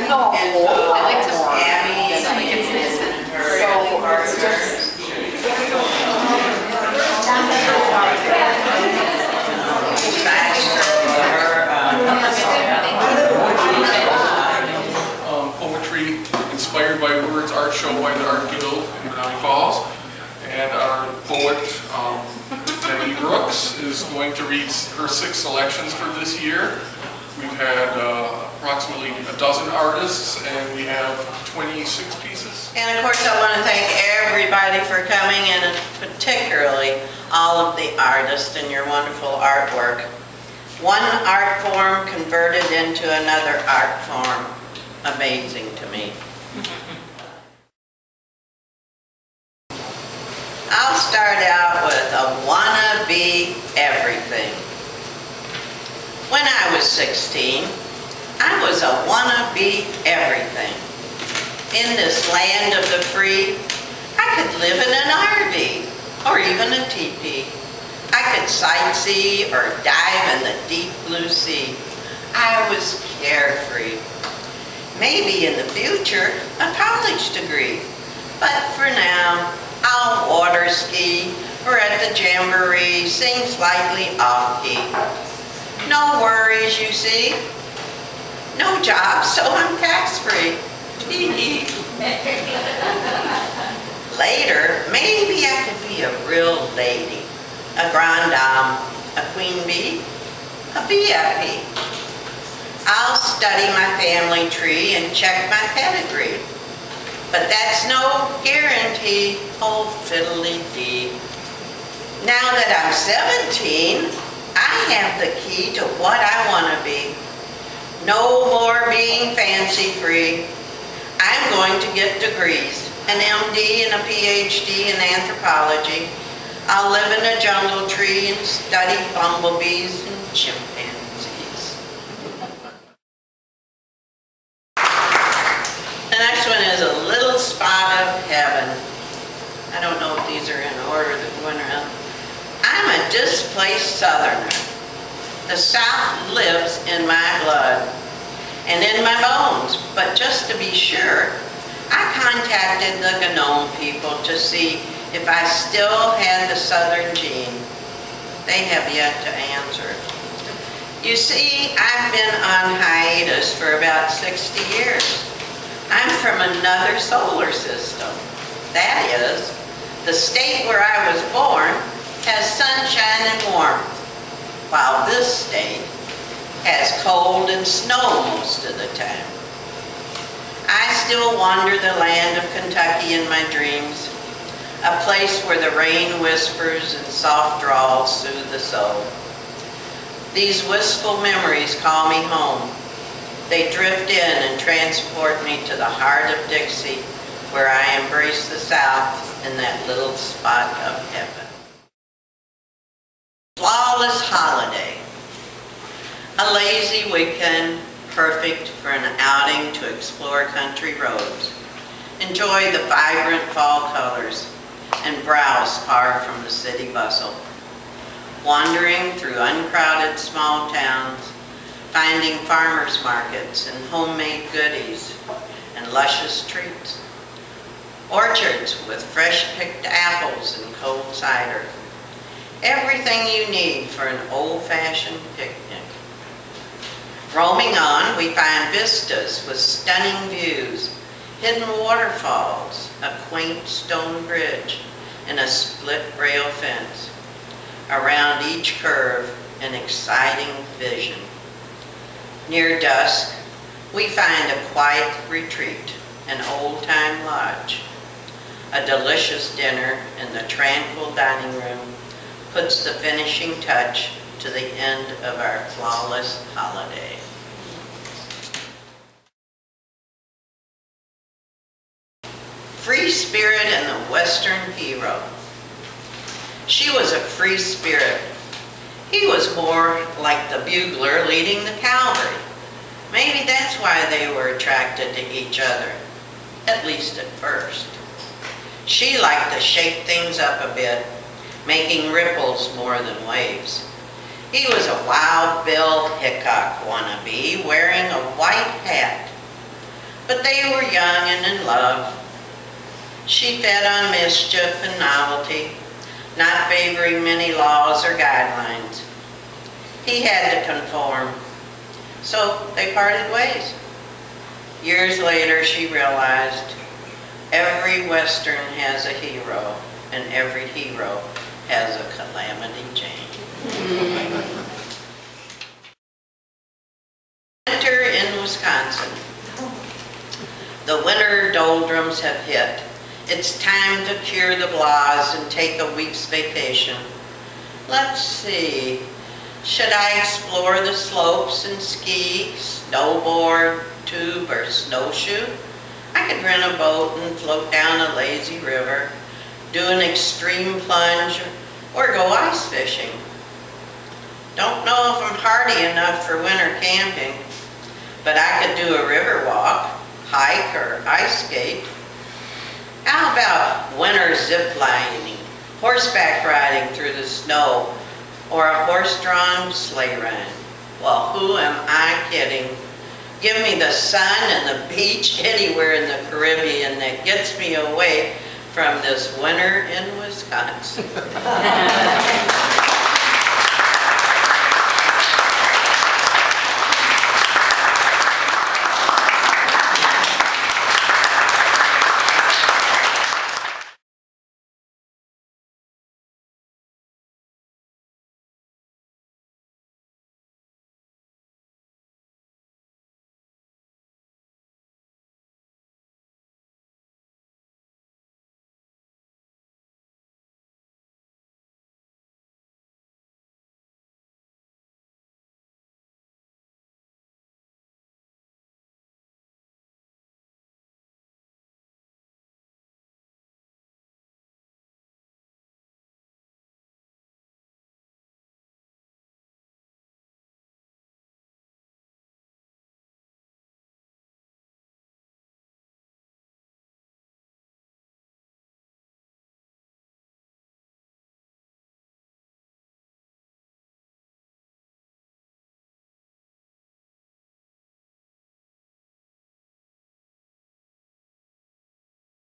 No. And so I like to Abby it's like it's and her so partners. Poetry inspired by words art show by the Art Guild in Menomonee Falls. And our poet, Maggie Brooks, is going to read her 6 selections for this year. We've had approximately a dozen artists, and we have 26 pieces. And of course, I want to thank everybody for coming, and particularly all of the artists and your wonderful artwork. One art form converted into another art form. Amazing to me. I'll start out with a wanna be everything. When I was 16, I was a wanna be everything. In this land of the free, I could live in an RV or even a teepee. I could sightsee or dive in the deep blue sea. I was carefree. Maybe in the future, a college degree. But for now, I'll water ski or at the jamboree sing slightly off-key. No worries, you see. No job, so I'm tax-free. Later, maybe I could be a real lady, a grande dame, a queen bee, a VIP. I'll study my family tree and check my pedigree. But that's no guarantee, oh fiddly-dee. Now that I'm 17, I have the key to what I want to be. No more being fancy-free. I'm going to get degrees, an MD and a PhD in anthropology. I'll live in a jungle tree and study bumblebees and chimpanzees. The next one is a little spot of heaven. I don't know if these are in order that went around. I'm a displaced southerner. The South lives in my blood and in my bones, but just to be sure, I contacted the Gnome people to see if I still had the Southern gene. They have yet to answer. You see, I've been on hiatus for about 60 years. I'm from another solar system. That is, the state where I was born has sunshine and warmth, while this state has cold and snow most of the time. I still wander the land of Kentucky in my dreams, a place where the rain whispers and soft drawls soothe the soul. These wistful memories call me home. They drift in and transport me to the heart of Dixie, where I embrace the South in that little spot of heaven. Flawless holiday. A lazy weekend, perfect for an outing to explore country roads. Enjoy the vibrant fall colors and browse far from the city bustle. Wandering through uncrowded small towns, finding farmers markets and homemade goodies and luscious treats. Orchards with fresh picked apples and cold cider. Everything you need for an old-fashioned picnic. Roaming on, we find vistas with stunning views, hidden waterfalls, a quaint stone bridge, and a split rail fence. Around each curve, an exciting vision. Near dusk, we find a quiet retreat, an old-time lodge. A delicious dinner in the tranquil dining room puts the finishing touch to the end of our flawless holiday. Free spirit and the Western hero. She was a free spirit. He was more like the bugler leading the cavalry. Maybe that's why they were attracted to each other, at least at first. She liked to shake things up a bit, making ripples more than waves. He was a Wild Bill Hickok wannabe, wearing a white hat. but they were young and in love. She fed on mischief and novelty, not favoring many laws or guidelines. He had to conform, so they parted ways. Years later, she realized every Western has a hero, and every hero has a Calamity Jane. Winter in Wisconsin. The winter doldrums have hit. It's time to cure the blahs and take a week's vacation. Let's see. Should I explore the slopes and ski, snowboard, tube, or snowshoe? I could rent a boat and float down a lazy river, do an extreme plunge, or go ice fishing. Don't know if I'm hardy enough for winter camping, but I could do a river walk, hike, or ice skate. How about winter zip lining, horseback riding through the snow, or a horse-drawn sleigh ride? Well, who am I kidding? Give me the sun and the beach anywhere in the Caribbean that gets me away from this winter in Wisconsin.